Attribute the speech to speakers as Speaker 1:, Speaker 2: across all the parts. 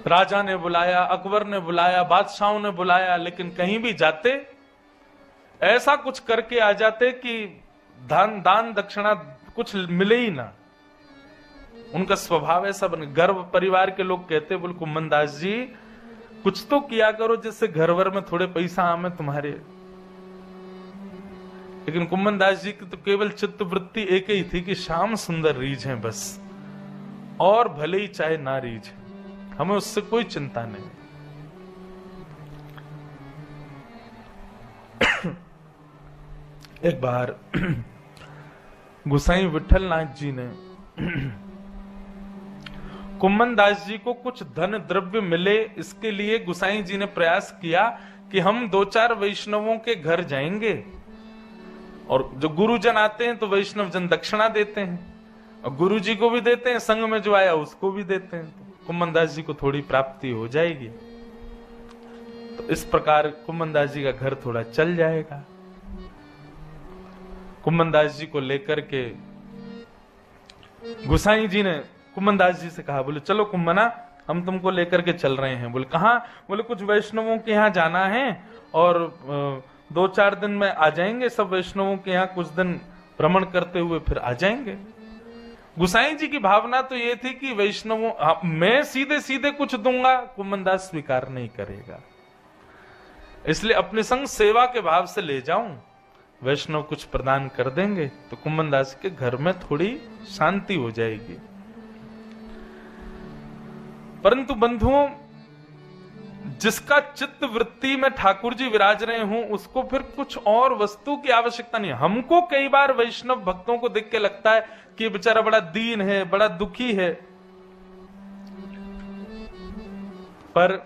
Speaker 1: राजा ने बुलाया, अकबर ने बुलाया, बादशाहों ने बुलाया, लेकिन कहीं भी जाते ऐसा कुछ करके आ जाते कि दान दक्षिणा कुछ मिले ही ना। उनका स्वभाव ऐसा बन। गर्भ परिवार के लोग कहते, बोले कुम्मन दास जी कुछ तो किया करो जिससे घर भर में थोड़े पैसा आमे तुम्हारे। लेकिन कुम्मन दास जी की तो केवल चित्त वृत्ति एक ही थी कि श्याम सुंदर रीझ है बस, और भले ही चाहे ना रीझ, हमें उससे कोई चिंता नहीं। एक बार गोसाई विठल नाथ जी ने कुम्मन दास जी को कुछ धन द्रव्य मिले, इसके लिए गोसाई जी ने प्रयास किया कि हम 2-4 वैष्णवों के घर जाएंगे, और जो गुरुजन आते हैं तो वैष्णव जन दक्षिणा देते हैं, और गुरु जी को भी देते हैं, संग में जो आया उसको भी देते हैं, तो कुम्मन दास जी को थोड़ी प्राप्ति हो जाएगी। तो इस प्रकार कुम्मन दास जी का घर थोड़ा चल जाएगा। कुम्मन दास जी को लेकर के गोसाई जी ने कुम्मन दास जी से कहा, बोले चलो कुम्मना हम तुमको लेकर के चल रहे हैं। बोले कहां? बोले कुछ वैष्णवों के यहाँ जाना है और 2-4 दिन में आ जाएंगे, सब वैष्णवों के यहाँ कुछ दिन भ्रमण करते हुए फिर आ जाएंगे। गोसाई जी की भावना तो ये थी कि वैष्णवों मैं सीधे सीधे कुछ दूंगा, कुम्मन दास स्वीकार नहीं करेगा, इसलिए अपने संग सेवा के भाव से ले जाऊं, वैष्णव कुछ प्रदान कर देंगे तो कुम्मन दास के घर में थोड़ी शांति हो जाएगी। परंतु बंधुओं, जिसका चित्त वृत्ति में ठाकुर जी विराज रहे हों उसको फिर कुछ और वस्तु की आवश्यकता नहीं। हमको कई बार वैष्णव भक्तों को देख के लगता है कि बेचारा बड़ा दीन है, बड़ा दुखी है, पर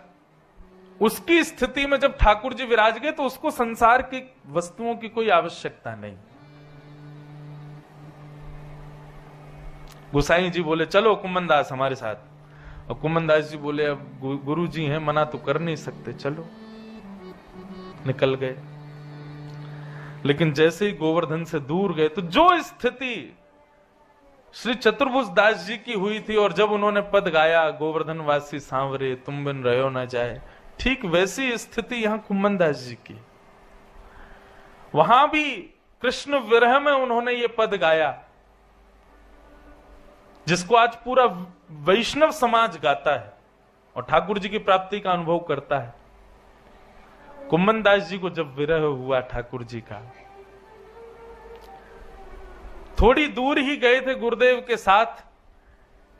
Speaker 1: उसकी स्थिति में जब ठाकुर जी विराज गए तो उसको संसार की वस्तुओं की कोई आवश्यकता नहीं। गोसाई जी बोले चलो कुम्मन दास हमारे साथ, और कुम्मन दास जी बोले अब गुरु जी हैं, मना तो कर नहीं सकते, चलो। निकल गए। लेकिन जैसे ही गोवर्धन से दूर गए तो जो स्थिति श्री चतुर्भुज दास जी की हुई थी, और जब उन्होंने पद गाया गोवर्धन वासी सांवरे तुम बिन रहो न जाए, ठीक वैसी स्थिति यहां कुम्मन दास जी की। वहां भी कृष्ण विरह में उन्होंने ये पद गाया जिसको आज पूरा वैष्णव समाज गाता है और ठाकुर जी की प्राप्ति का अनुभव करता है। कुम्मन दास जी को जब विरह हुआ ठाकुर जी का, थोड़ी दूर ही गए थे गुरुदेव के साथ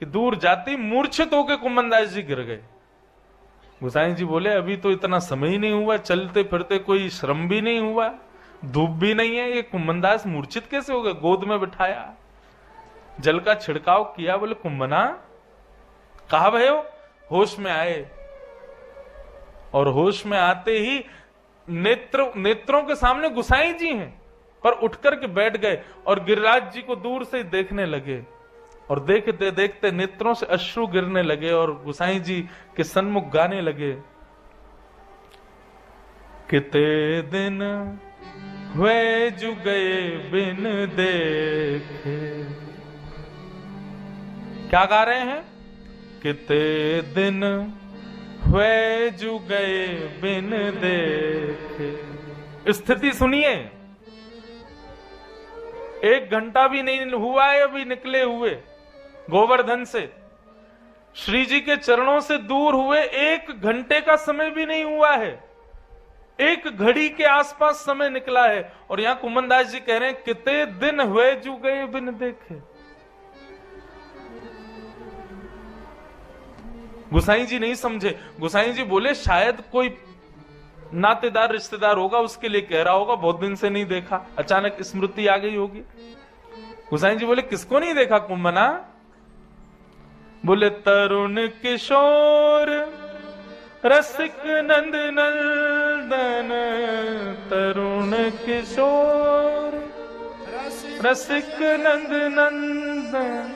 Speaker 1: कि दूर जाती मूर्छित होकर कुम्मन दास जी गिर गए। गोसाई जी बोले अभी तो इतना समय ही नहीं हुआ, चलते फिरते कोई श्रम भी नहीं हुआ, धूप भी नहीं है, ये कुम्मन दास मूर्छित कैसे हो गए? गोद में बिठाया, जल का छिड़काव किया, बोले कुम्मना कहा भय हो? होश में आए, और होश में आते ही नेत्रों के सामने गोसाई जी हैं, पर उठकर के बैठ गए और गिरिराज जी को दूर से देखने लगे, और देखते देखते नेत्रों से अश्रु गिरने लगे और गोसाई जी के सन्मुख गाने लगे, कितने दिन हुए जु गए बिन देखे। क्या गा रहे हैं? कितने दिन हुए जु गए बिन देखे। स्थिति सुनिए, 1 घंटा भी नहीं हुआ है अभी निकले हुए गोवर्धन से, श्री जी के चरणों से दूर हुए 1 घंटे का समय भी नहीं हुआ है, 1 घड़ी के आसपास समय निकला है, और यहां कुम्मन दास जी कह रहे हैं कितने दिन हुए जु गए बिन देखे। गोसाई जी नहीं समझे। गोसाई जी बोले शायद कोई नातेदार रिश्तेदार होगा, उसके लिए कह रहा होगा, बहुत दिन से नहीं देखा, अचानक स्मृति आ गई होगी। गोसाई जी बोले किसको नहीं देखा कुम्मना? बोले तरुण किशोर रसिक नंद नंदन, तरुण किशोर रसिक नंद नंदन,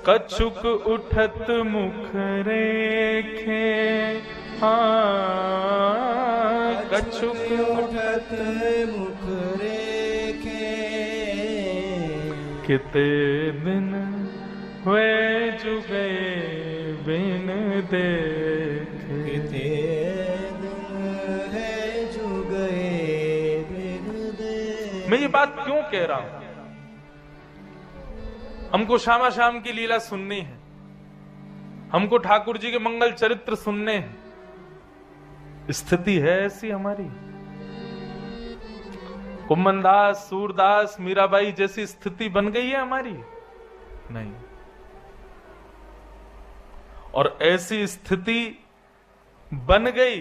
Speaker 1: कछुक उठत मुख रेखे, हाँ कछुक उठत मुख रेखे, कितने दिन हुए जु गए बिन देखे। मैं ये बात क्यों कह रहा हूं? हमको श्यामा श्याम की लीला सुननी है, हमको ठाकुर जी के मंगल चरित्र सुनने हैं। स्थिति है ऐसी हमारी? कुम्मनदास, सूरदास, मीराबाई जैसी स्थिति बन गई है हमारी? नहीं। और ऐसी स्थिति बन गई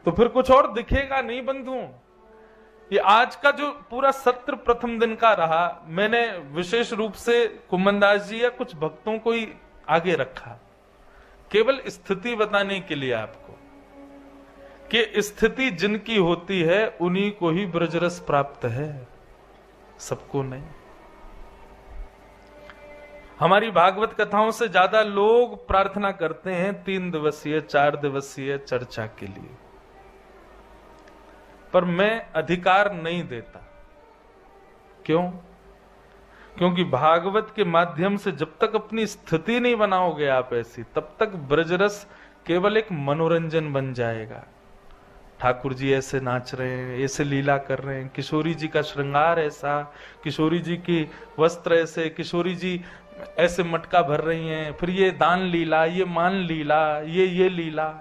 Speaker 1: तो फिर कुछ और दिखेगा नहीं बंधुओं। ये आज का जो पूरा सत्र प्रथम दिन का रहा, मैंने विशेष रूप से कुम्मनदास जी या कुछ भक्तों को ही आगे रखा, केवल स्थिति बताने के लिए आपको, कि स्थिति जिनकी होती है उन्हीं को ही ब्रजरस प्राप्त है, सबको नहीं। हमारी भागवत कथाओं से ज्यादा लोग प्रार्थना करते हैं 3 दिवसीय 4 दिवसीय चर्चा के लिए, पर मैं अधिकार नहीं देता। क्यों? क्योंकि भागवत के माध्यम से जब तक अपनी स्थिति नहीं बनाओगे आप ऐसी, तब तक ब्रजरस केवल एक मनोरंजन बन जाएगा। ठाकुर जी ऐसे नाच रहे हैं, ऐसे लीला कर रहे हैं, किशोरी जी का श्रृंगार ऐसा, किशोरी जी की वस्त्र ऐसे, किशोरी जी ऐसे मटका भर रही हैं, फिर ये दान लीला, ये मान लीला, ये लीला।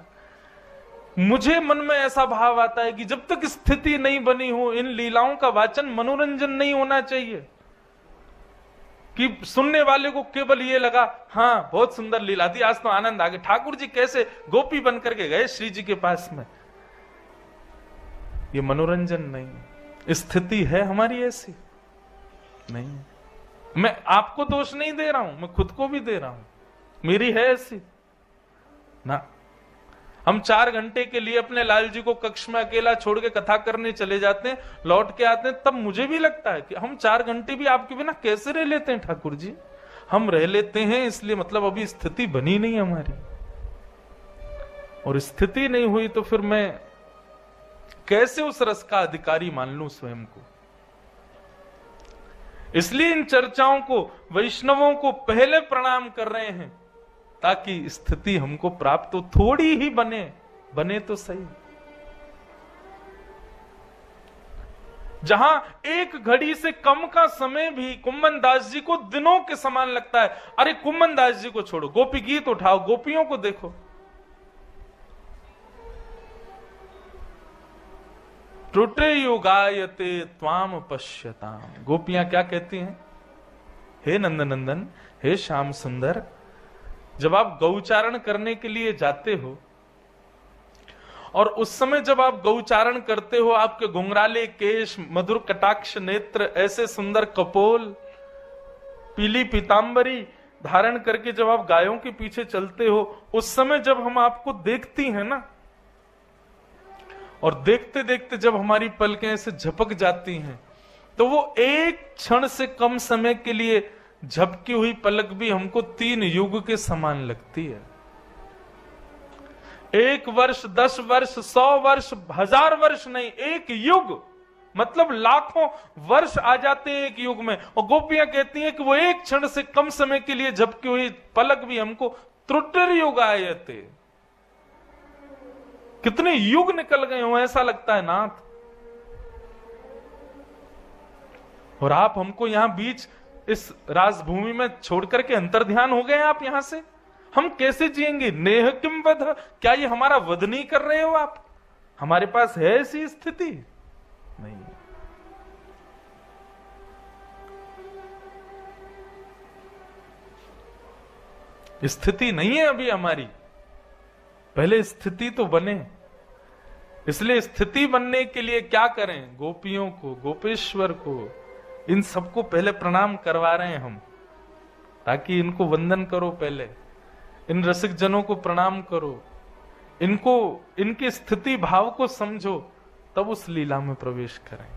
Speaker 1: मुझे मन में ऐसा भाव आता है कि जब तक स्थिति नहीं बनी हो, इन लीलाओं का वाचन मनोरंजन नहीं होना चाहिए कि सुनने वाले को केवल ये लगा हाँ बहुत सुंदर लीला थी, आज तो आनंद आ गया, ठाकुर जी कैसे गोपी बन करके गए श्री जी के पास में। ये मनोरंजन नहीं। स्थिति है हमारी ऐसी नहीं। मैं आपको दोष नहीं दे रहा हूं, मैं खुद को भी दे रहा हूं, मेरी है ऐसी ना। हम 4 घंटे के लिए अपने लाल जी को कक्ष में अकेला छोड़ के कथा करने चले जाते हैं, लौट के आते हैं, तब मुझे भी लगता है कि हम 4 घंटे भी आपके बिना कैसे रह लेते हैं ठाकुर जी। हम रह लेते हैं इसलिए मतलब अभी स्थिति बनी नहीं हमारी, और स्थिति नहीं हुई तो फिर मैं कैसे उस रस का अधिकारी मान लूं स्वयं को। इसलिए इन चर्चाओं को वैष्णवों को पहले प्रणाम कर रहे हैं, ताकि स्थिति हमको प्राप्त हो, थोड़ी ही बने तो सही। जहां एक घड़ी से कम का समय भी कुम्मनदास जी को दिनों के समान लगता है। अरे कुम्मनदास जी को छोड़ो, गोपी गीत उठाओ, गोपियों को देखो। त्रुटे युगायते त्वाम पश्यताम। गोपियां क्या कहती हैं? हे नंदनंदन, हे श्याम सुंदर, जब आप गौचारण करने के लिए जाते हो और उस समय जब आप गौचारण करते हो, आपके घुंघराले केश, मधुर कटाक्ष नेत्र, ऐसे सुंदर कपोल, पीली पीतांबरी धारण करके जब आप गायों के पीछे चलते हो, उस समय जब हम आपको देखती हैं ना, और देखते देखते जब हमारी पलकें ऐसे झपक जाती हैं, तो वो एक क्षण से कम समय के लिए झपकी हुई पलक भी हमको 3 युग के समान लगती है। 1 वर्ष, 10 वर्ष, 100 वर्ष, 1000 वर्ष नहीं, 1 युग मतलब लाखों वर्ष आ जाते हैं एक युग में। और गोपियां कहती हैं कि वो एक क्षण से कम समय के लिए झपकी हुई पलक भी हमको त्रुटिर युग आयते, कितने युग निकल गए हो ऐसा लगता है नाथ। और आप हमको यहां बीच इस राजभूमि में छोड़ करके अंतर्ध्यान हो गए आप यहां से। हम कैसे जिएंगे? नेह किम वध, क्या ये हमारा वध नहीं कर रहे हो आप? हमारे पास है ऐसी स्थिति नहीं। स्थिति नहीं है अभी हमारी, पहले स्थिति तो बने। इसलिए स्थिति बनने के लिए क्या करें? गोपियों को, गोपेश्वर को, इन सबको पहले प्रणाम करवा रहे हैं हम, ताकि इनको वंदन करो, पहले इन रसिक जनों को प्रणाम करो, इनको, इनकी स्थिति भाव को समझो, तब उस लीला में प्रवेश करें।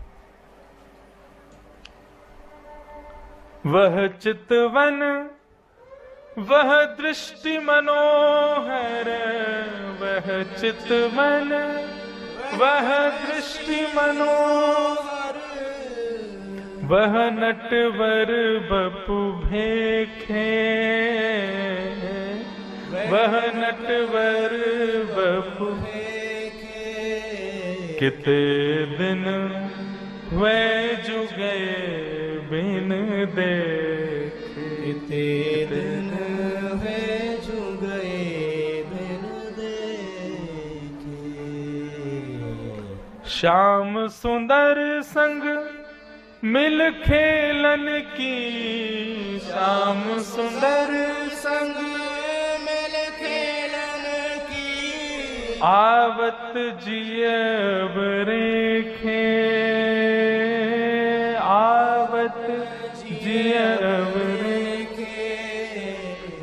Speaker 1: वह चितवन, वह दृष्टि मनोहर, वह चितवन, वह दृष्टि मनोहर, वह नटवर बपु भेखे, वह नटवर बपु किते दिन वे जुगे बिन देखे,
Speaker 2: किते दिन वे जुगे बिन देखे।
Speaker 1: श्याम सुंदर संग मिल खेलन की, श्याम सुंदर
Speaker 2: संग मिल खेलन की,
Speaker 1: आवत जियब रेखे, आवत जियब रेखे।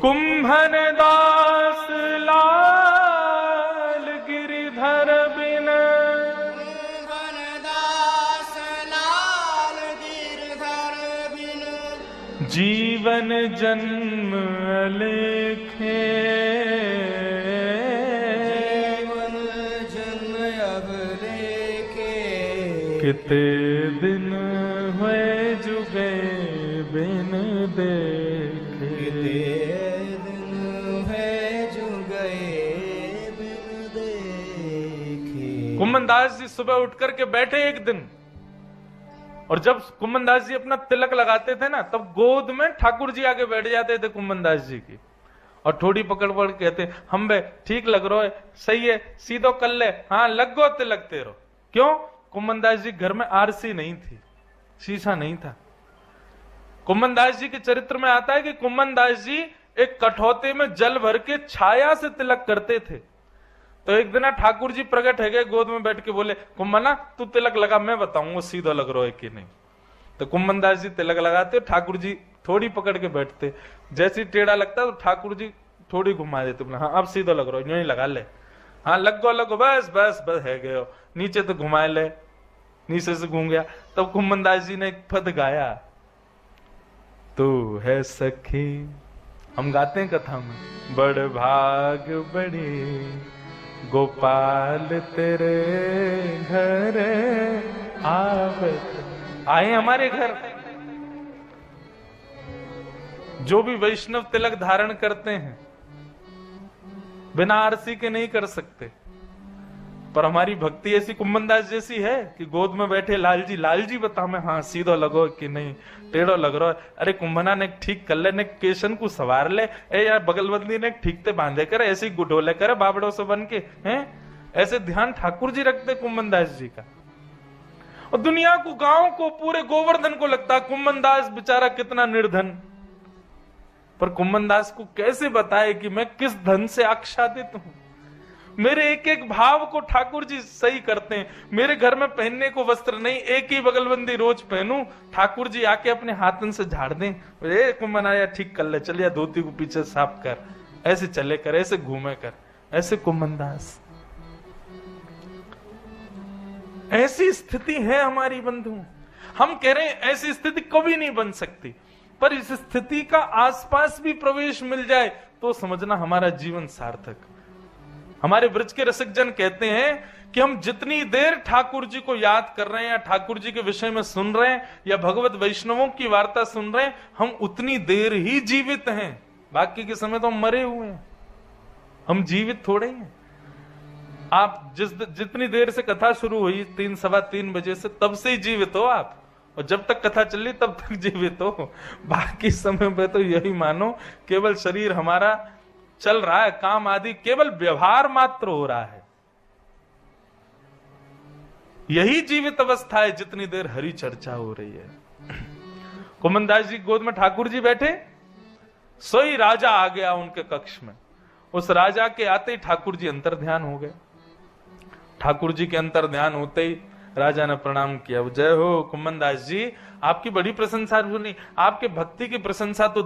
Speaker 1: कुंभन दास लाल गिरिधर बिन,
Speaker 2: वनदास लाल गिरधर बिन,
Speaker 1: जीवन जन्म अलेखे,
Speaker 2: जीवन जन्म अब लेखे।
Speaker 1: किते दिन हुए जुगे बिन देखे।
Speaker 2: किते दिन है जुगे बिन देखे।
Speaker 1: कुम्मन दास जी सुबह उठ करके बैठे एक दिन, और जब कुम्मन दास जी अपना तिलक लगाते थे ना, तब गोद में ठाकुर जी आके बैठ जाते थे कुम्मन दास जी की, और थोड़ी पकड़ पकड़ कहते, हम बे ठीक लग रहा है, सही है, सीधो कर ले, हाँ लग गो तिलक तेरो। क्यों? कुम्मन दास जी घर में आरसी नहीं थी, शीशा नहीं था। कुम्मन दास जी के चरित्र में आता है कि कुम्मन दास जी एक कठौते में जल भर के छाया से तिलक करते थे। तो एक दिन ठाकुर जी प्रकट है गए, गोद में बैठ के बोले, कुम्मना तू तिलक लगा, मैं बताऊंगा सीधा लग रहा है कि नहीं। तो कुम्मन दास जी तिलक लगाते, ठाकुर जी थोड़ी पकड़ के बैठते, जैसे टेढ़ा लगता तो ठाकुर जी थोड़ी घुमा देते, बोले हाँ अब सीधा लग रहा है, यूं ही लगा ले, हाँ लगो बस बस बस है गए। नीचे तो घुमा ले, नीचे से घूम गया। तब कुम्मन दास जी ने एक पद गाया, तू है सखी, हम गाते हैं कथा में, बड़ भाग बड़े गोपाल तेरे घर आवत। आए हमारे घर। जो भी वैष्णव तिलक धारण करते हैं बिना आरसी के नहीं कर सकते, पर हमारी भक्ति ऐसी कुम्मन दास जैसी है कि गोद में बैठे लाल जी बता मैं, हाँ सीधो लगो कि नहीं टेढ़ो लग रहा है। अरे कुंभना ने ठीक कर ले, ने केशन को सवार ले, ए यार बगलबंदी ने ठीक ते बांधे करे, ऐसे ही गुडोले करे बाबड़ों से बन के हैं। ऐसे ध्यान ठाकुर जी रखते कुम्मन दास जी का। और दुनिया को, गांव को, पूरे गोवर्धन को लगता कुम्मन दास बेचारा कितना निर्धन, पर कुम्मन दास को कैसे बताए कि मैं किस धन से आच्छादित हूं। मेरे एक एक भाव को ठाकुर जी सही करते हैं। मेरे घर में पहनने को वस्त्र नहीं, एक ही बगलबंदी रोज पहनूं, ठाकुर जी आके अपने हाथन से झाड़ दें, ए कुम्मन आया ठीक कर ले, चलिए धोती को पीछे साफ कर, ऐसे चले कर, ऐसे घूमे कर, ऐसे कुम्मन दास। ऐसी स्थिति है हमारी बंधु। हम कह रहे हैं ऐसी स्थिति कभी नहीं बन सकती, पर इस स्थिति का आसपास भी प्रवेश मिल जाए तो समझना हमारा जीवन सार्थक। हमारे ब्रज के रसिक जन कहते हैं कि हम जितनी देर ठाकुर जी को याद कर रहे हैं या ठाकुर जी के विषय में सुन रहे हैं या भगवत वैष्णवों की वार्ता सुन रहे हैं, हम उतनी देर ही जीवित हैं। बाकी के समय तो हम मरे हुए हैं, हम जीवित थोड़े हैं। आप जितनी देर से कथा शुरू हुई 3 सवा 3 बजे से, तब से ही जीवित हो आप, और जब तक कथा चली तब तक जीवित हो। बाकी समय पे तो यही मानो केवल शरीर हमारा चल रहा है, काम आदि केवल व्यवहार मात्र हो रहा है। यही जीवित अवस्था है जितनी देर हरि चर्चा हो रही है। कुम्मन दास जी गोद में ठाकुर जी बैठे, सोई राजा आ गया उनके कक्ष में। उस राजा के आते ही ठाकुर जी अंतर ध्यान हो गए। ठाकुर जी के अंतर ध्यान होते ही राजा ने प्रणाम किया, जय हो कुम्मन दास जी, आपकी बड़ी प्रशंसा सुनी, आपके भक्ति की प्रशंसा तो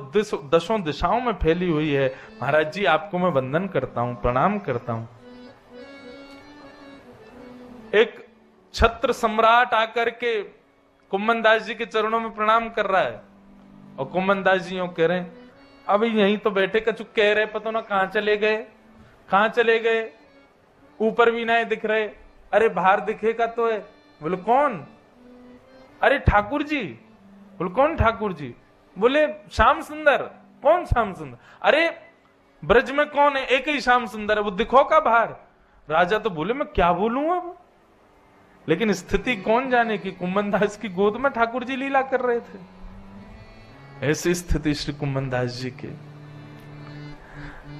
Speaker 1: दशों दिशाओं में फैली हुई है। महाराज जी आपको मैं वंदन करता हूं, प्रणाम करता हूं। एक छत्र सम्राट आकर के कुम्मन दास जी के चरणों में प्रणाम कर रहा है, और कुम्मन दास जी यूं कह रहे हैं, अभी यहीं तो बैठे, कछु कह रहे पता ना कहां चले गए, कहां चले गए, ऊपर भी नहीं दिख रहे। अरे बाहर दिखेगा तो है। बोले कौन? अरे ठाकुर जी। बोले कौन ठाकुर जी? बोले श्याम सुंदर। कौन श्याम सुंदर? अरे ब्रज में कौन है? एक ही श्याम सुंदर है, वो दिखो का बाहर। राजा तो बोले मैं क्या बोलूं अब, लेकिन स्थिति कौन जाने की कुंभनदास की गोद में ठाकुर जी लीला कर रहे थे। ऐसी स्थिति श्री कुंभनदास जी की।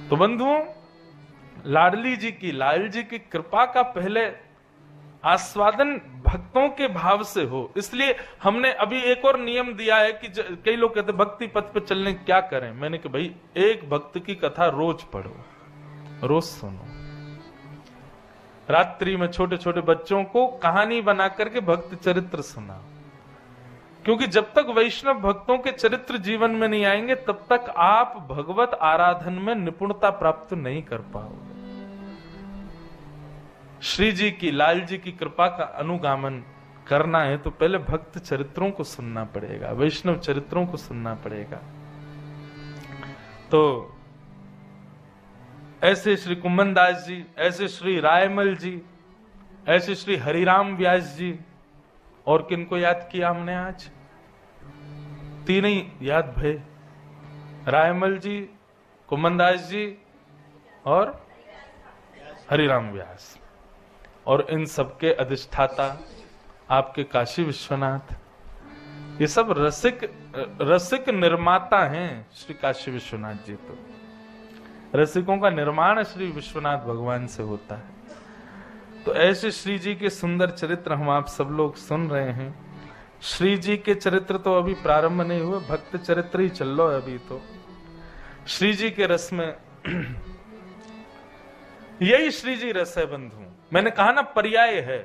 Speaker 1: तो बंधुओं, लाडली जी की, लाल जी की कृपा का पहले आस्वादन भक्तों के भाव से हो। इसलिए हमने अभी एक और नियम दिया है कि कई लोग कहते भक्ति पथ पे चलने क्या करें। मैंने कहा भाई एक भक्त की कथा रोज पढ़ो, रोज सुनो। रात्रि में छोटे छोटे बच्चों को कहानी बना करके भक्त चरित्र सुना, क्योंकि जब तक वैष्णव भक्तों के चरित्र जीवन में नहीं आएंगे तब तक आप भगवत आराधन में निपुणता प्राप्त नहीं कर पाओगे। श्री जी की, लाल जी की कृपा का अनुगामन करना है तो पहले भक्त चरित्रों को सुनना पड़ेगा, वैष्णव चरित्रों को सुनना पड़ेगा। तो ऐसे श्री कुंभनदास जी, ऐसे श्री रायमल जी, ऐसे श्री हरिराम व्यास जी, और किनको याद किया हमने आज? तीन ही याद भय, रायमल जी, कुंभनदास जी और हरिराम व्यास। और इन सबके अधिष्ठाता आपके काशी विश्वनाथ। ये सब रसिक निर्माता हैं श्री काशी विश्वनाथ जी। तो रसिकों का निर्माण श्री विश्वनाथ भगवान से होता है। तो ऐसे श्री जी के सुंदर चरित्र हम आप सब लोग सुन रहे हैं। श्री जी के चरित्र तो अभी प्रारंभ नहीं हुए, भक्त चरित्र ही चल रहा है अभी। तो श्री जी के रस में यही श्री जी रस है बंधु। मैंने कहा ना पर्याय है।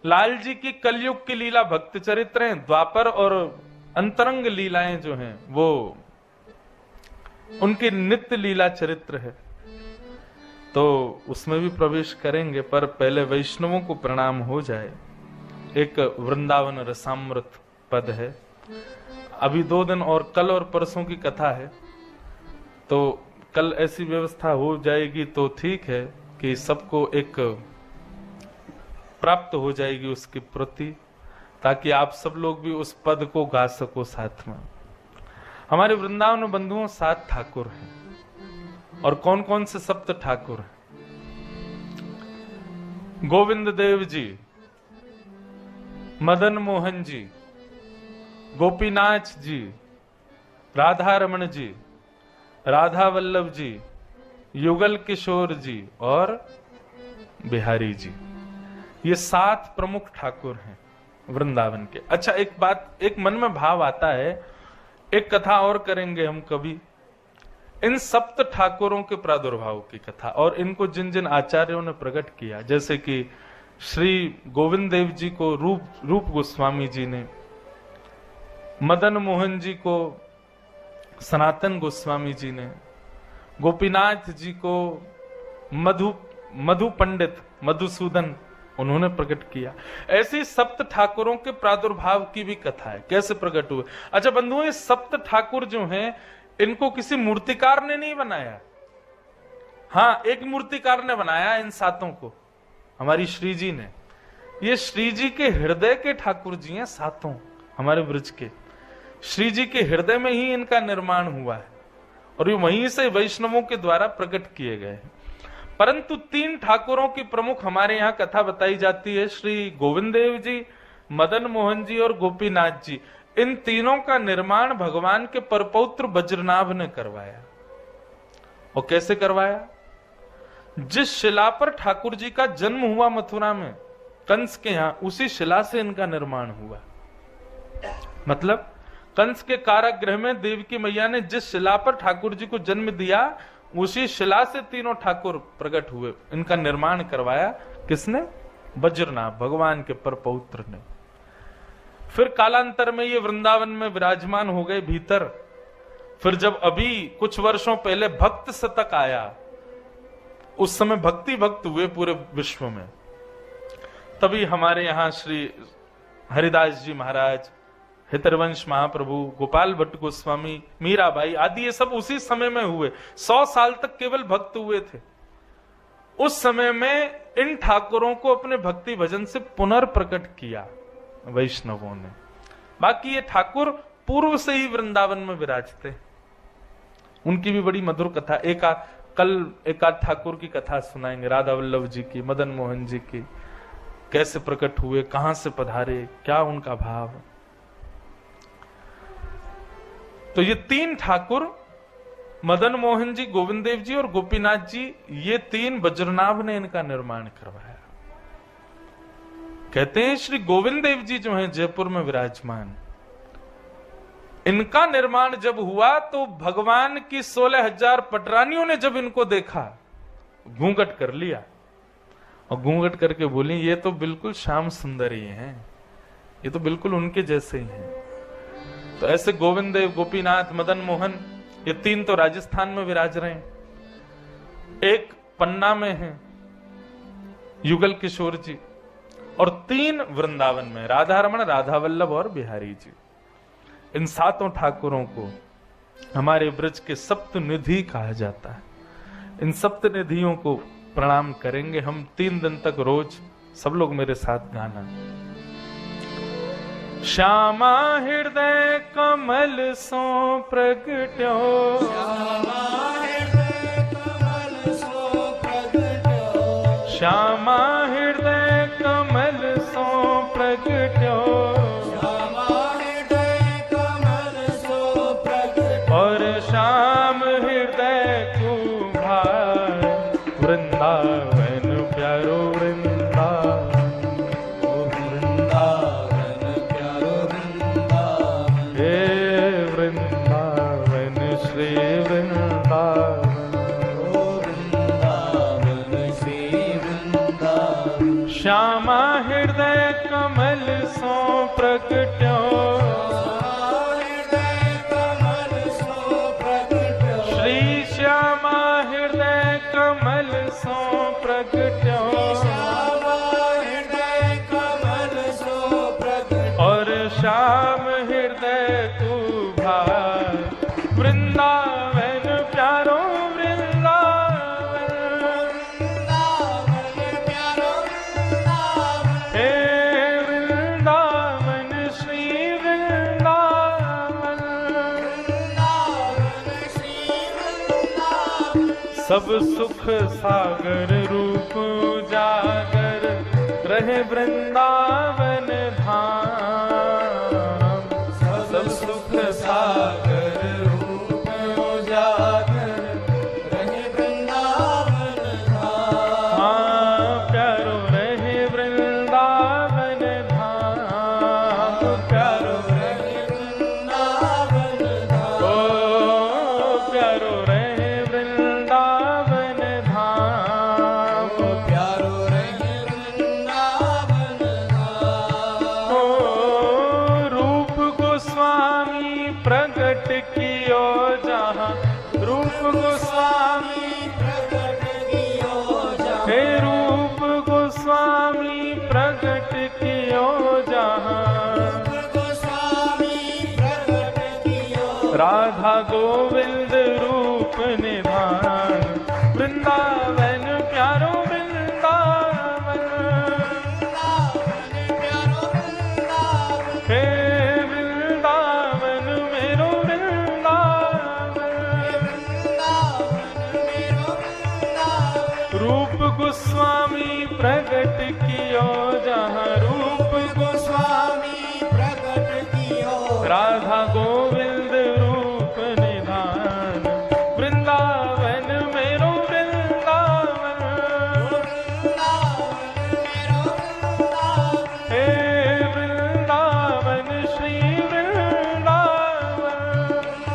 Speaker 1: लाल जी की कलयुग की लीला भक्त चरित्र हैं, द्वापर और अंतरंग लीलाएं जो हैं वो उनकी नित्य लीला चरित्र है। तो उसमें भी प्रवेश करेंगे, पर पहले वैष्णवों को प्रणाम हो जाए। एक वृंदावन रसामृत पद है। अभी 2 दिन और कल और परसों की कथा है, तो कल ऐसी व्यवस्था हो जाएगी तो ठीक है कि सबको एक प्राप्त हो जाएगी उसकी प्रति, ताकि आप सब लोग भी उस पद को गा सको साथ में। हमारे वृंदावन बंधुओं 7 ठाकुर हैं। और कौन कौन से सप्त ठाकुर हैं? गोविंद देव जी, मदन मोहन जी, गोपीनाथ जी, राधा रमण जी, राधा वल्लभ जी, युगल किशोर जी और बिहारी जी। ये 7 प्रमुख ठाकुर हैं वृंदावन के। अच्छा, एक बात, एक मन में भाव आता है, एक कथा और करेंगे हम कभी, इन सप्त ठाकुरों के प्रादुर्भाव की कथा, और इनको जिन जिन आचार्यों ने प्रकट किया, जैसे कि श्री गोविंद देव जी को रूप गोस्वामी जी ने, मदन मोहन जी को सनातन गोस्वामी जी ने, गोपीनाथ जी को मधु पंडित मधुसूदन उन्होंने प्रकट किया। ऐसे सप्त ठाकुरों के प्रादुर्भाव की भी कथा है, कैसे प्रकट हुए। अच्छा बंधुओं, ये सप्त ठाकुर जो हैं इनको किसी मूर्तिकार ने नहीं बनाया। हाँ, एक मूर्तिकार ने बनाया इन 7 को, हमारी श्री जी ने। ये श्री जी के हृदय के ठाकुर जी हैं 7 हमारे ब्रज के। श्री जी के हृदय में ही इनका निर्माण हुआ है और ये वहीं से वैष्णवों के द्वारा प्रकट किए गए हैं। परंतु 3 ठाकुरों की प्रमुख हमारे यहाँ कथा बताई जाती है, श्री गोविंद देव जी, मदन मोहन जी और गोपीनाथ जी। इन तीनों का निर्माण भगवान के परपौत्र वज्रनाभ ने करवाया। और कैसे करवाया? जिस शिला पर ठाकुर जी का जन्म हुआ मथुरा में कंस के यहाँ, उसी शिला से इनका निर्माण हुआ। मतलब कंस के कारागृह में देवकी मैया ने जिस शिला पर ठाकुर जी को जन्म दिया, उसी शिला से तीनों ठाकुर प्रकट हुए। इनका निर्माण करवाया किसने? वज्रनाभ, भगवान के परपौत्र ने। फिर कालांतर में ये वृंदावन में विराजमान हो गए भीतर। फिर जब अभी कुछ वर्षों पहले भक्त शतक आया, उस समय भक्त हुए पूरे विश्व में, तभी हमारे यहां श्री हरिदास जी महाराज, हितरवंश महाप्रभु, गोपाल भट्ट गोस्वामी, मीराबाई आदि, ये सब उसी समय में हुए। 100 साल तक केवल भक्त हुए थे। उस समय में इन ठाकुरों को अपने भक्ति भजन से पुनर्प्रकट किया वैष्णवों ने। बाकी ये ठाकुर पूर्व से ही वृंदावन में विराजते। उनकी भी बड़ी मधुर कथा, कल एक आध ठाकुर की कथा सुनाएंगे, राधा वल्लभ जी की, मदन मोहन जी की, कैसे प्रकट हुए, कहां से पधारे, क्या उनका भाव। तो ये तीन ठाकुर, मदन मोहन जी, गोविंद देव जी और गोपीनाथ जी, ये तीन वज्रनाभ ने इनका निर्माण करवाया। कहते हैं श्री गोविंद देव जी जो हैं जयपुर में विराजमान, इनका निर्माण जब हुआ तो भगवान की 16,000 पटरानियों ने जब इनको देखा, घूंघट कर लिया और घूंघट करके बोली ये तो बिल्कुल श्याम सुंदर ही हैं, ये तो बिल्कुल उनके जैसे ही हैं। तो ऐसे गोविंद देव, गोपीनाथ, मदन मोहन, ये तीन तो राजस्थान में विराज रहे हैं, एक पन्ना में है युगल किशोर जी, और तीन वृंदावन में, राधा रमण, राधा वल्लभ और बिहारी जी। इन सातों ठाकुरों को हमारे ब्रज के सप्त निधि कहा जाता है। इन सप्त निधियों को प्रणाम करेंगे हम 3 दिन तक रोज। सब लोग मेरे साथ गाना। श्यामा हृदय कमल सो प्रगट्यो,
Speaker 2: श्यामा हृदय कमल सो प्रगट्यो,
Speaker 1: श्यामा हृदय कमल सो प्रगट्यो,
Speaker 2: श्यामा हृदय कमल सो प्रगट्यो,
Speaker 1: और श्याम हृदय को भार वृंदावन प्यारो वृंदावन,
Speaker 2: ओ वृंदावन प्यारो वृंदावन,
Speaker 1: हे वृंदावन श्री वृंदावन,
Speaker 2: ओ वृंदावन श्री वृंदावन,
Speaker 1: श्यामा हृदय कमल सो प्रगट्यो,
Speaker 2: हृदय कमल सो प्रगट्यो,
Speaker 1: श्री श्यामा हृदय कमल सो प्रगट्यो,
Speaker 2: श्यामा हृदय कमल सो प्रगट्यो,
Speaker 1: और श्याम हृदय को भार वृंदावन प्यारो वृंदावन,
Speaker 2: वृंदावन प्यारो वृंदावन,
Speaker 1: हे वृंदावन श्री वृंदावन,
Speaker 2: वृंदावन श्री वृंदावन,
Speaker 1: सब सुख सागर रूप उजागर रहे वृंदावन धाम, सब सुख सागर
Speaker 2: रूप उजागर रहे वृंदावन धाम,
Speaker 1: हाँ प्यारो रहे वृंदावन धाम, प्यारो
Speaker 2: रहे वृंदावन धाम,
Speaker 1: ओ प्यारो रहे वृंदावन धाम,
Speaker 2: प्यारो रहे वृंदावन धाम,
Speaker 1: ओ रूप गोस्वामी प्रकट कियो जहाँ, रूप गोस्वामी,
Speaker 2: प्रकट कियो जहाँ,
Speaker 1: हे रूप गोस्वामी प्रकट कियो जहाँ,
Speaker 2: गोस्वामी प्रकट कियो,
Speaker 1: राधा गोविंद रूप निधान, वृंदावन प्यारो वृंदावन,
Speaker 2: वृंदावन प्यारो वृंदावन,
Speaker 1: हे वृंदावन मेरो वृंदावन,
Speaker 2: वृंदावन मेरो वृंदावन,
Speaker 1: रूप गोस्वामी प्रकट कियो जहाँ, रूप
Speaker 2: गोस्वामी प्रकट कियो,
Speaker 1: राधा गोविंद रूप निधान, वृंदावन मेरो वृंदावन,
Speaker 2: वृंदावन मेरो वृंदावन,
Speaker 1: हे वृंदावन श्री वृंदावन,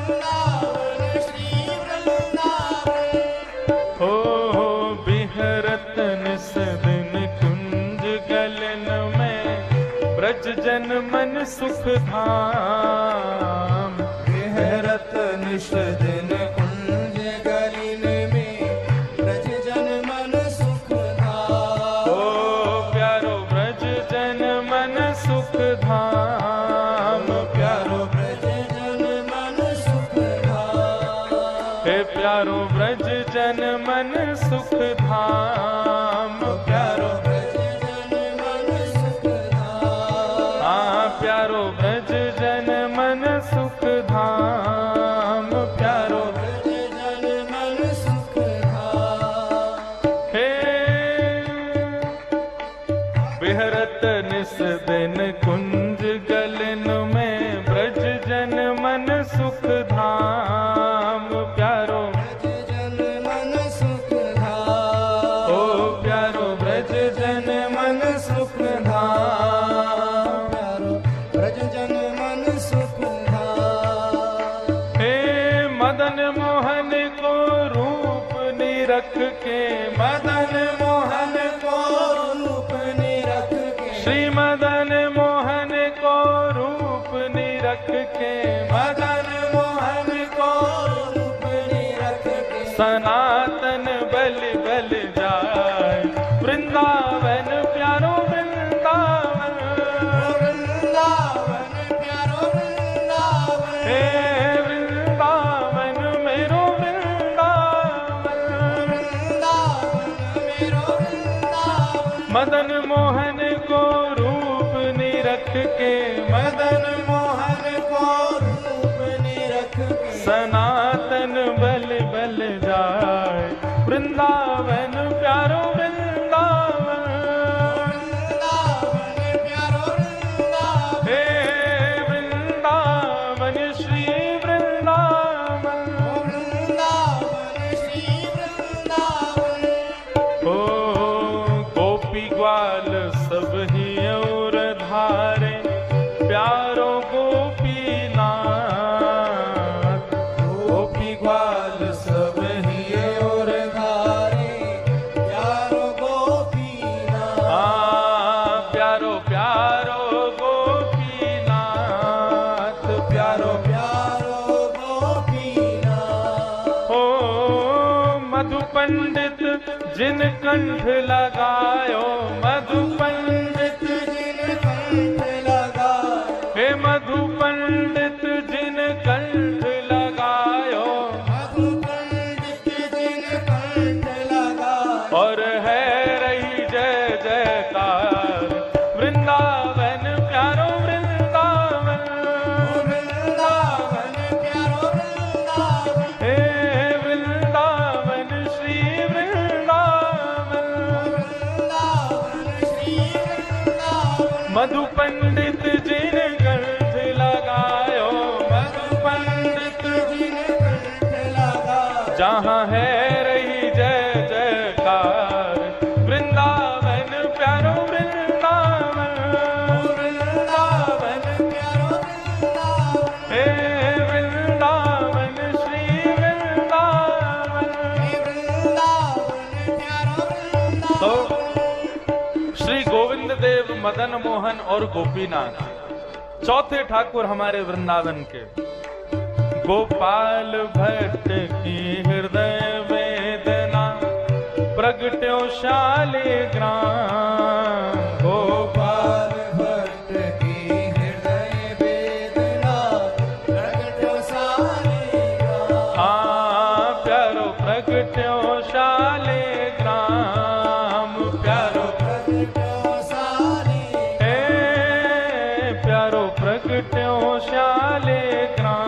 Speaker 2: वृंदावन श्री वृंदावन,
Speaker 1: हो बिहरत निस दिन कुंज गलन में, ब्रज जन मन सुख धाम,
Speaker 2: विहरत निश दिन कुंज गलिन में, ब्रज जन मन सुख धाम,
Speaker 1: ओ प्यारो ब्रज जन मन सुख धाम,
Speaker 2: प्यारो ब्रज जन मन सुख धाम,
Speaker 1: हे प्यारो ब्रज जन मन सुख धाम,
Speaker 2: प्यारो ब्रज जन मन सुख धाम,
Speaker 1: हाँ प्यारो ब्रज जन मन सुख धाम, प्यारो
Speaker 2: ब्रज
Speaker 1: मोहन को रूप निरख के,
Speaker 2: मदन मोहन को रूप निरख के,
Speaker 1: श्री मदन मोहन को रूप निरख के,
Speaker 2: मदन मोहन को रूप निरख के,
Speaker 1: सनातन बल बल जाए वृंदावन प्यारो वृंदावन,
Speaker 2: वृंदावन प्यारो वृंदावन,
Speaker 1: हे वृंदावन मेरो वृंदावन,
Speaker 2: वृंदावन मेरो वृंदावन,
Speaker 1: मदन मोहन को रूप निरख के,
Speaker 2: मदन मोहन को रूप निरख के,
Speaker 1: सनातन बल बल जाए वृंदावन प्यारो वृंदावन,
Speaker 2: वृंदावन प्यारो वृंदावन,
Speaker 1: हे वृंदावन श्री वृंदावन,
Speaker 2: वृंदावन श्री वृंदावन,
Speaker 1: ओ गोपी ग्वाल सब ही और धारे प्यारो गोपीनाथ,
Speaker 2: गोपी ग्वाल सब ही और धारे प्यारो गोपीनाथ,
Speaker 1: प्यारो प्यारो गोपीनाथ, प्यारो
Speaker 2: प्यारो गोपीनाथ,
Speaker 1: ओ मधु पंडित जिन कंठ लगायो, मधु पंडित
Speaker 2: जिन कंठ लगाए,
Speaker 1: हे मधु पंडित जिन कंठ लगायो,
Speaker 2: मधु पंडित जिन कंठ लगाए,
Speaker 1: और है रही जय जयकार वृंदावन प्यारो वृंदावन,
Speaker 2: वृंदावन प्यारो वृंदावन,
Speaker 1: हे वृंदावन श्री वृंदावन,
Speaker 2: वृंदावन श्री वृंदावन,
Speaker 1: मधु पंडित जिन कंठ लगायो, मधु पंडित
Speaker 2: जिन कंठ लगाए,
Speaker 1: जहाँ है रही जय जयकार वृंदावन प्यारो वृंदावन,
Speaker 2: वृंदावन प्यारो वृंदावन,
Speaker 1: हे वृंदावन श्री वृंदावन।
Speaker 2: वृंदावन प्यारो
Speaker 1: तो
Speaker 2: वृंदावन,
Speaker 1: श्री गोविंद देव, मदन मोहन और गोपीनाथ चौथे ठाकुर हमारे वृंदावन के। गोपाल भट्ट की हृदय वेदना प्रगट्यो शालिग्राम,
Speaker 2: गोपाल भट्ट की हृदय वेदना प्रगट्यो शालिग्राम,
Speaker 1: प्यारो प्रगट्यो शालिग्राम, प्यारो
Speaker 2: प्रगट्यो शालिग्राम,
Speaker 1: हे प्यारो प्रगट्यो शालिग्राम,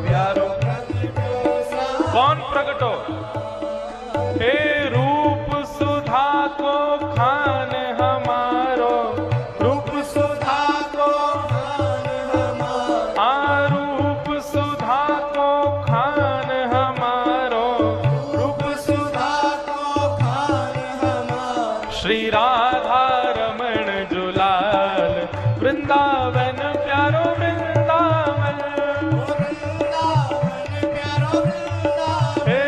Speaker 2: प्यारो प्रगट्यो शालिग्राम,
Speaker 1: कौन प्रगटो? हे रूप सुधा को खान हमारो,
Speaker 2: रूप सुधा को खान हमारा,
Speaker 1: रूप सुधा को खान हमारो,
Speaker 2: रूप सुधा को खान हमारा,
Speaker 1: श्री राधा रमण जुलाल वृंदावन प्यारो वृंदावन,
Speaker 2: वृंदावन प्यारो वृंदावन,
Speaker 1: हे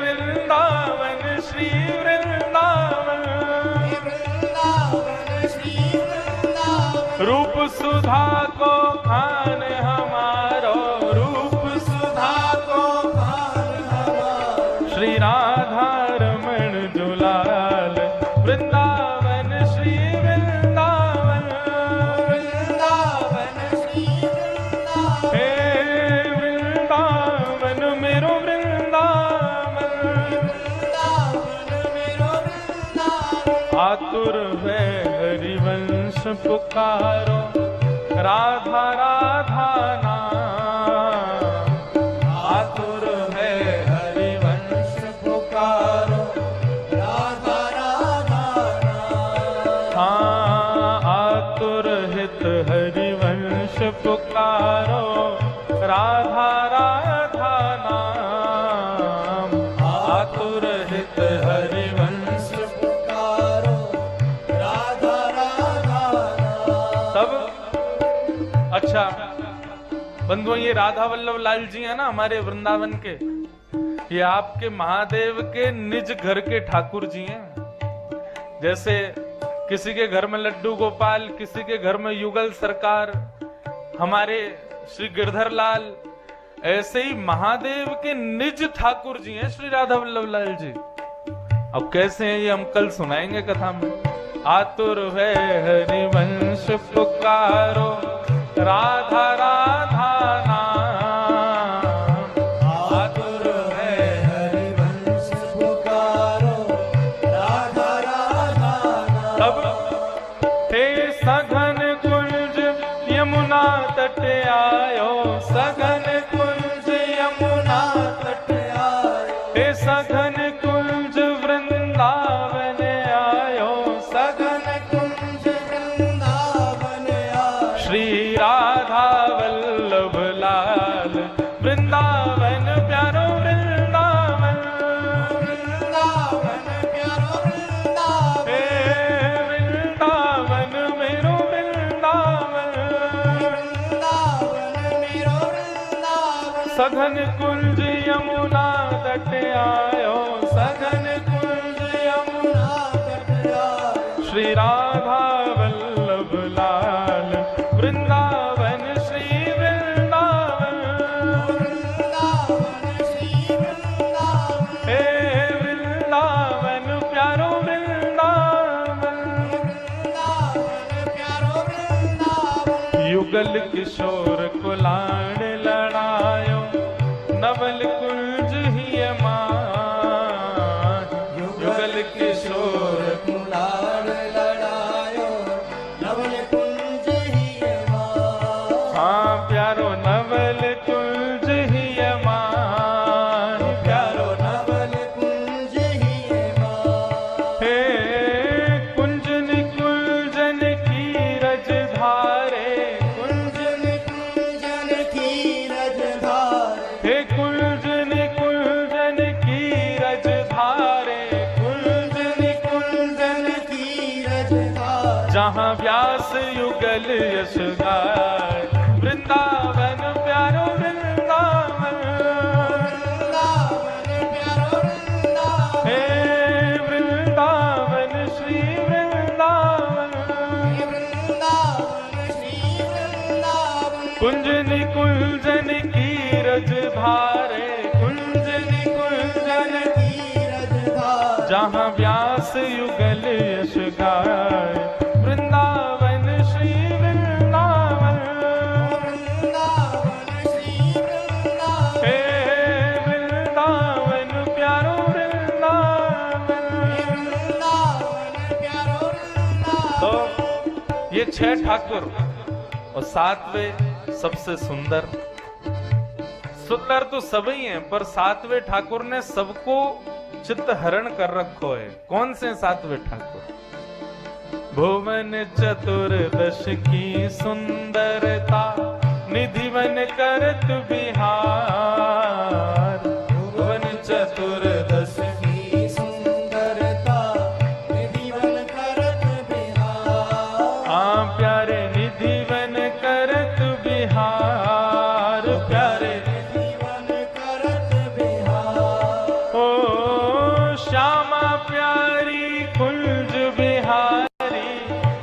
Speaker 1: वृंदावन श्री वृंदावन,
Speaker 2: वृंदावन श्री वृंदावन,
Speaker 1: रूप सुधा को खान हमारो, रूप सुधा
Speaker 2: को खान हमारा,
Speaker 1: श्री राधा रमण जुलाल वृंदावन श्री वृंदावन,
Speaker 2: वृंदावन श्री वृंदावन,
Speaker 1: हे वृंदावन मेरो वृंदावन,
Speaker 2: वृंदावन मेरो वृंदावन,
Speaker 1: आतुर है हरिवंश पुकारो, राधा राधा नाम, आतुर है हरिवंश
Speaker 2: पुकारो राधा राधा नाम,
Speaker 1: आतुर हित हरिवंश पुकारो, राधा राधा नाम, आतुर हित हरिवंश।
Speaker 2: पुकारो राधा राधा नाम,
Speaker 1: तब अच्छा बंधुओं, ये राधा वल्लभ लाल जी है ना हमारे वृंदावन के, ये आपके महादेव के निज घर के ठाकुर जी हैं। जैसे किसी के घर में लड्डू गोपाल, किसी के घर में युगल सरकार, हमारे श्री गिरधर लाल, ऐसे ही महादेव के निज ठाकुर जी हैं श्री राधा वल्लभ लाल जी। अब कैसे हैं ये हम कल सुनाएंगे कथा में। आतुर है हरिवंश पुकारो, राधा राधा नाम।
Speaker 2: आतुर है हरिवंश पुकारो, राधा राधा नाम।
Speaker 1: तब हे सघन कुंज यमुना तट आयो, सघन कुंज यमुना
Speaker 2: तट आयो,
Speaker 1: हे सघन कुंज वृंदावन आयो,
Speaker 2: सघन कुंज वृंदावन आयो।
Speaker 1: श्री राधा वल्लभ लाल वृंदावन प्यारो वृंदावन।
Speaker 2: वृंदावन प्यारो वृंदावन,
Speaker 1: हे वृंदावन मेरो वृंदावन।
Speaker 2: वृंदावन मेरो वृंदावन।
Speaker 1: सघन कुंज यमुना तट आयो, सघन कुंज यमुना
Speaker 2: तट आयो,
Speaker 1: श्री राधा वल्लभ लाल वृंदावन श्री वृंदावन।
Speaker 2: वृंदावन श्री वृंदावन।
Speaker 1: हे वृंदावन प्यारो वृंदावन।
Speaker 2: वृंदावन प्यारो वृंदावन।
Speaker 1: युगल किशोर कुलाण लड़ायो, नवल कुंज ही मान। युगल किशोर
Speaker 2: कुलार लड़ायो, नवल कुंज ही मान।
Speaker 1: हाँ प्यारो नवल कुंज ही मान, प्यारो
Speaker 2: नवल कुंज ही मान।
Speaker 1: हे कुंजन कुंजन की रज धारे,
Speaker 2: कुंजन कुंजन की रज धारे,
Speaker 1: हे कुंजन कुंजन की रज धारे, कुंजन
Speaker 2: कुंजन की रज धारे।
Speaker 1: जहाँ व्यास युगल यश गाय, वृंदावन प्यारो वृंदावन।
Speaker 2: वृंदावन प्यारो वृंदावन।
Speaker 1: हे वृंदावन श्री वृंदावन।
Speaker 2: वृंदावन श्री वृंदावन।
Speaker 1: कुंजन कुंजन की रज धारे, कुंजन कुंजन
Speaker 2: की रज धारे।
Speaker 1: जहाँ व्यास युगल यश गाय, वृंदावन श्री वृंदावन।
Speaker 2: वृंदावन श्री वृंदावन।
Speaker 1: हे वृंदावन प्यारो वृंदावन।
Speaker 2: वृंदावन प्यारो वृंदावन।
Speaker 1: तो ये 6 ठाकुर और 7वें सबसे सुंदर। सुंदर तो सभी हैं, पर 7वें ठाकुर ने सबको चित्त हरण कर रखो है। कौन से 7वें ठाकुर? भुवन चतुर्दश की सुंदरता, निधिवन करत बिहार। भुवन चतुर्दश
Speaker 2: की सुंदरता, निधिवन करत बिहार।
Speaker 1: हाँ प्यारे निधिवन करत बिहार, प्यारे
Speaker 2: निधिवन करत बिहार।
Speaker 1: ओ श्यामा प्यारी कुंज बिहारी,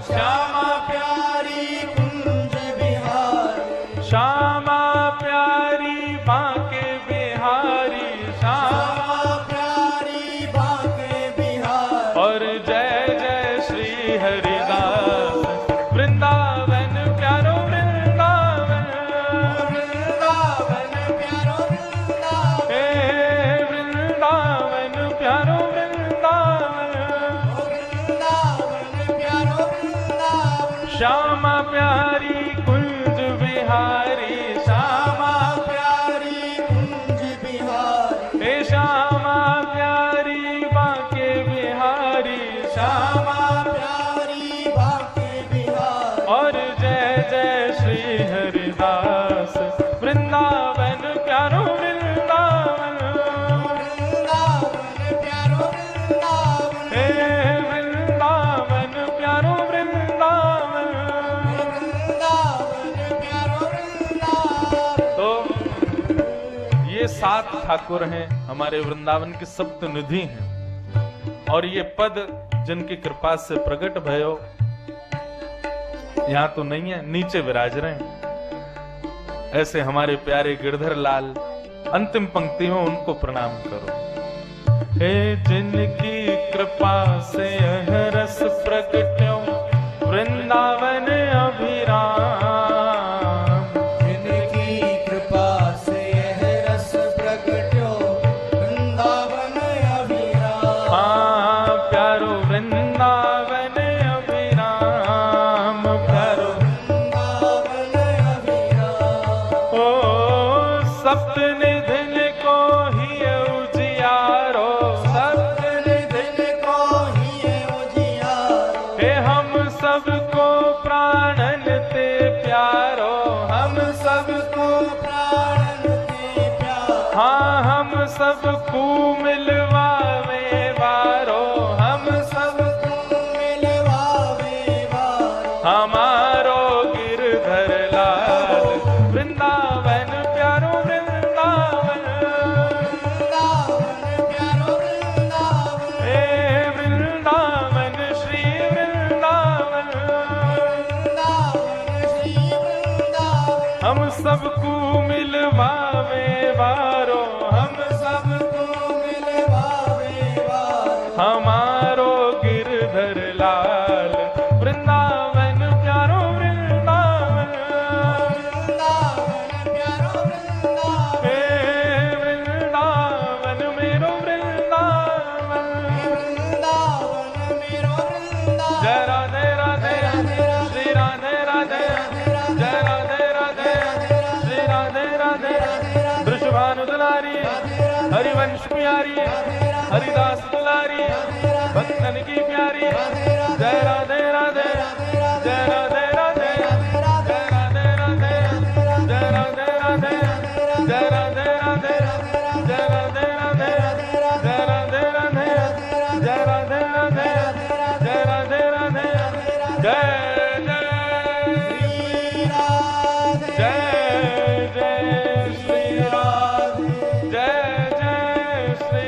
Speaker 2: श्यामा प्यारी कुंज बिहारी।
Speaker 1: श्यामा प्यारी बांके बिहारी, श्यामा
Speaker 2: श्यामा प्यारी बांके बिहारी।
Speaker 1: और जय जय श्री हरिदास वृंदावन प्यारो वृंदावन।
Speaker 2: वृंदावन प्यारो वृंदावन।
Speaker 1: हे वृंदावन प्यारो वृंदावन।
Speaker 2: वृंदावन प्यारो वृंदावन।
Speaker 1: श्यामा प्यारी कुंज बिहारी, श्यामा
Speaker 2: प्यारी कुंज बिहारी।
Speaker 1: हे श्यामा प्यारी बांके बिहारी, श्यामा
Speaker 2: श्यामा प्यारी बांके बिहारी।
Speaker 1: और जय जय श्री हरिदास वृंदावन प्यारो वृंदावन।
Speaker 2: वृंदावन प्यारो वृंदावन।
Speaker 1: हे वृंदावन प्यारो वृंदावन।
Speaker 2: वृंदावन प्यारो वृंदावन।
Speaker 1: ठाकुर हैं, हमारे वृंदावन के सप्त निधि हैं, और ये पद जिनकी कृपा से प्रकट भयो, यहां तो नहीं है, नीचे विराज रहे हैं। ऐसे हमारे प्यारे गिरधर लाल, अंतिम पंक्ति में उनको प्रणाम करो। हे जिनकी कृपा से यह रस प्रगट्यो वृंदावन अभिराम,
Speaker 2: जिनकी कृपा से यह रस प्रगट्यो वृंदावन अभिराम।
Speaker 1: हाँ प्यारो वृंदावन अभिराम, प्यारो
Speaker 2: वृंदावन अभिराम।
Speaker 1: ओ सप्त निधिन को ही उजियारो, सप्त
Speaker 2: निधिन को ही उजियारो।
Speaker 1: हे हम सबको प्राणन ते प्यारो, हम
Speaker 2: सबको प्राणन ते प्यारो।
Speaker 1: हाँ हम सबको मिलवावे वारो, हम
Speaker 2: सबको मिलवावे वारो।
Speaker 1: हमारो गिरधर लाल वृंदावन प्यारो वृंदावन,
Speaker 2: वृंदावन प्यारो वृंदावन।
Speaker 1: हे वृंदावन श्री वृंदावन,
Speaker 2: वृंदावन श्री वृंदावन।
Speaker 1: हम सबको मिलवावे वारो, हम
Speaker 2: सबको मिलवावे वारो।
Speaker 1: हमारो गिरधर लाल वृंदावन प्यारो वृंदावन,
Speaker 2: वृंदावन प्यारो वृंदावन।
Speaker 1: हे वृंदावन मेरो वृंदावन।
Speaker 2: वृंदावन मेरो वृंदावन।
Speaker 1: जय राधे राधे श्री राधे राधे, जय राधे राधे श्री राधे राधे। वृषभानु दुलारी, हरिवंश प्यारी, हरिदास दुलारी, भक्तन की प्यारी, जय राधे राधे, जय राधे राधे, जय राधे राधे, जय राधे राधे, जय राधे राधे, जय राधे राधे, जय राधे राधे, जय राधे राधे, जय राधे राधे, जय जय जय श्री राधे, जय जय श्री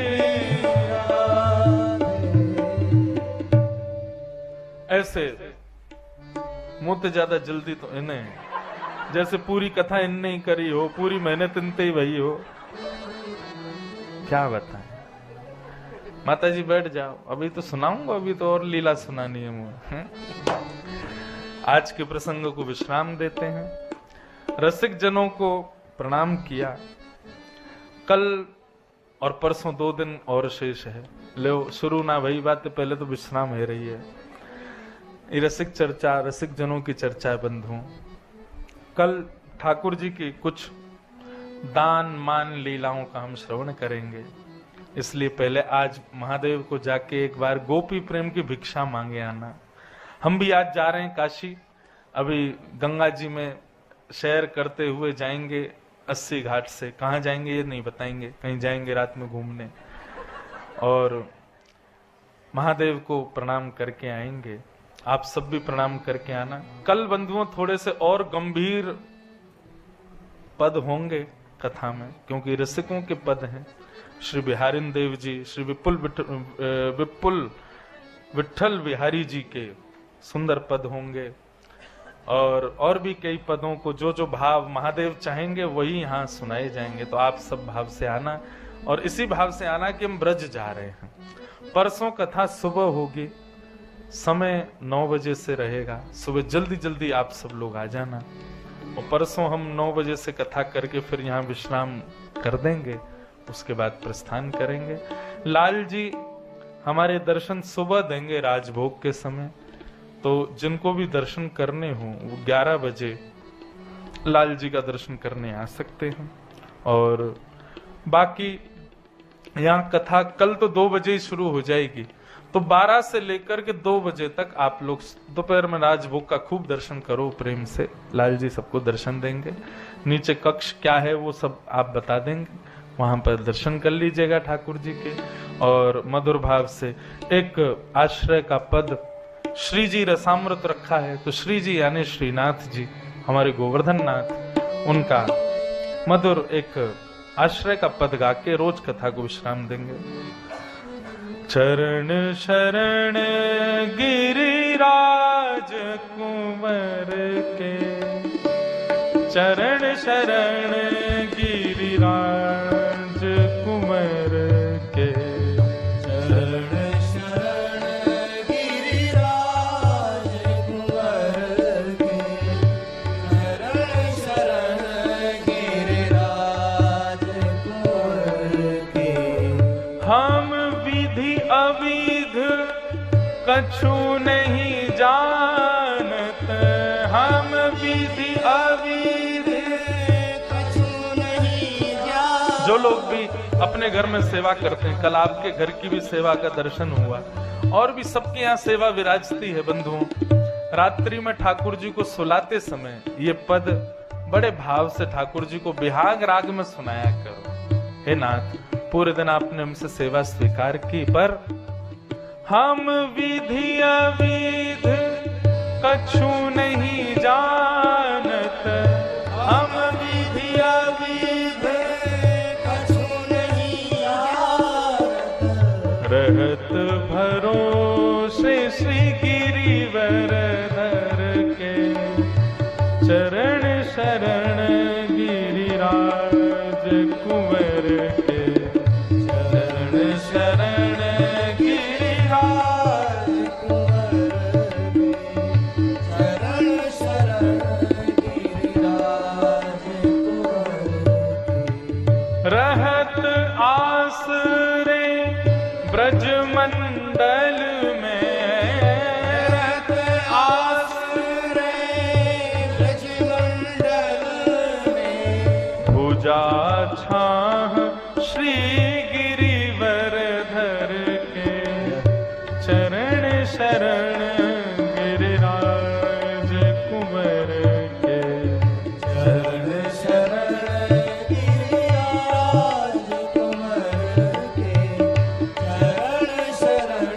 Speaker 1: ऐसे मुझसे ज्यादा जल्दी तो इन्हें, जैसे पूरी कथा इनने ही करी हो, पूरी मेहनत इनते ही भई हो, क्या बताएं। माता जी बैठ जाओ, अभी तो सुनाऊंगा, अभी तो और लीला सुनानी है मुझे। आज के प्रसंग को विश्राम देते हैं। रसिक जनों को प्रणाम किया। कल और परसों 2 दिन और शेष है, लो शुरू ना भई बात, पहले तो विश्राम हो रही है। ये रसिक चर्चा, रसिक जनों की चर्चा है बंधुओं। कल ठाकुर जी की कुछ दान मान लीलाओं का हम श्रवण करेंगे, इसलिए पहले आज महादेव को जाके एक बार गोपी प्रेम की भिक्षा मांगे आना। हम भी आज जा रहे हैं काशी, अभी गंगा जी में सैर करते हुए जाएंगे 80 घाट से। कहाँ जाएंगे ये नहीं बताएंगे, कहीं जाएंगे रात में घूमने, और महादेव को प्रणाम करके आएंगे। आप सब भी प्रणाम करके आना। कल बंधुओं थोड़े से और गंभीर पद होंगे कथा में, क्योंकि रसिकों के पद हैं। श्री बिहारिन देव जी, श्री विपुल विठल बिहारी जी के सुंदर पद होंगे, और भी कई पदों को जो जो भाव महादेव चाहेंगे वही यहाँ सुनाए जाएंगे। तो आप सब भाव से आना, और इसी भाव से आना कि हम ब्रज जा रहे हैं। परसों कथा सुबह होगी, समय 9 बजे से रहेगा। सुबह जल्दी जल्दी आप सब लोग आ जाना, और परसों हम 9 बजे से कथा करके फिर यहाँ विश्राम कर देंगे, उसके बाद प्रस्थान करेंगे। लाल जी हमारे दर्शन सुबह देंगे राजभोग के समय, तो जिनको भी दर्शन करने हो वो 11 बजे लाल जी का दर्शन करने आ सकते हैं। और बाकी यहाँ कथा कल तो 2 बजे ही शुरू हो जाएगी, तो 12 से लेकर के 2 बजे तक आप लोग दोपहर में राजभोग का खूब दर्शन करो प्रेम से। लाल जी सबको दर्शन देंगे। नीचे कक्ष क्या है वो सब आप बता देंगे, वहां पर दर्शन कर लीजिएगा ठाकुर जी के। और मधुर भाव से एक आश्रय का पद श्री जी रसामृत रखा है, तो श्री जी यानी श्रीनाथ जी, हमारे गोवर्धन नाथ, उनका मधुर एक आश्रय का पद गा के रोज कथा को विश्राम देंगे। चरण शरण गिरिराज कुंवर के, चरण शरण गिरिराज कुंवर के,
Speaker 2: चरण शरण गिरिराज कुंवर के, चरण शरण गिरिराज कुंवर के।
Speaker 1: हम विधि अविध कछु नहीं जानत, हम विधि अविध
Speaker 2: कछु नहीं जान।
Speaker 1: जो लोग भी अपने घर में सेवा करते हैं, कल आपके घर की भी सेवा का दर्शन हुआ और भी सबके यहाँ सेवा विराजती है बंधुओं। रात्रि में ठाकुर जी को सुलाते समय ये पद बड़े भाव से ठाकुर जी को बिहाग राग में सुनाया करो। हे नाथ, पूरे दिन आपने हमसे सेवा स्वीकार की, पर हम विधि अविध कछु नहीं जानत, हम विधि अविध
Speaker 2: कछु नहीं जानत।
Speaker 1: रहत भरोसे श्री गिरिवर धर के, चरण शरण गिरिराज कुंवर के, चरण शरण गिरिराज
Speaker 2: चरण शरण गिरिराज कुंवर के।
Speaker 1: रहत आसरे ब्रज मंडल में,
Speaker 2: रहत आसरे ब्रज मंडल में।
Speaker 1: भुजा छाह श्री गिरिवर धर के, चरण शरण गिरिराज कुंवर के,
Speaker 2: चरण शरण गिरिराज कुंवर के, चरण शरण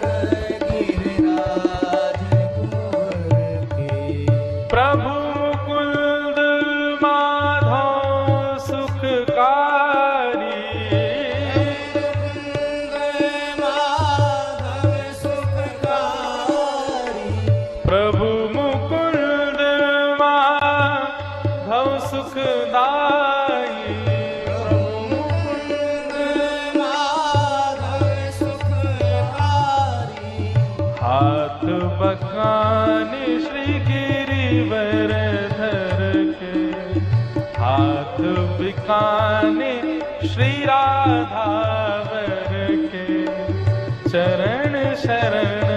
Speaker 2: गिरिराज कुंवर के।
Speaker 1: प्रभु मुकुंद माधव सुखकारी,
Speaker 2: माधव सुखकारी।
Speaker 1: प्रभु मुकुंद माधव सुखदाई,
Speaker 2: माधव सुखकारी।
Speaker 1: हाथ बखाने श्री गिरिवर धर के, हाथ बिकाने श्री राधावर के, चरण शरण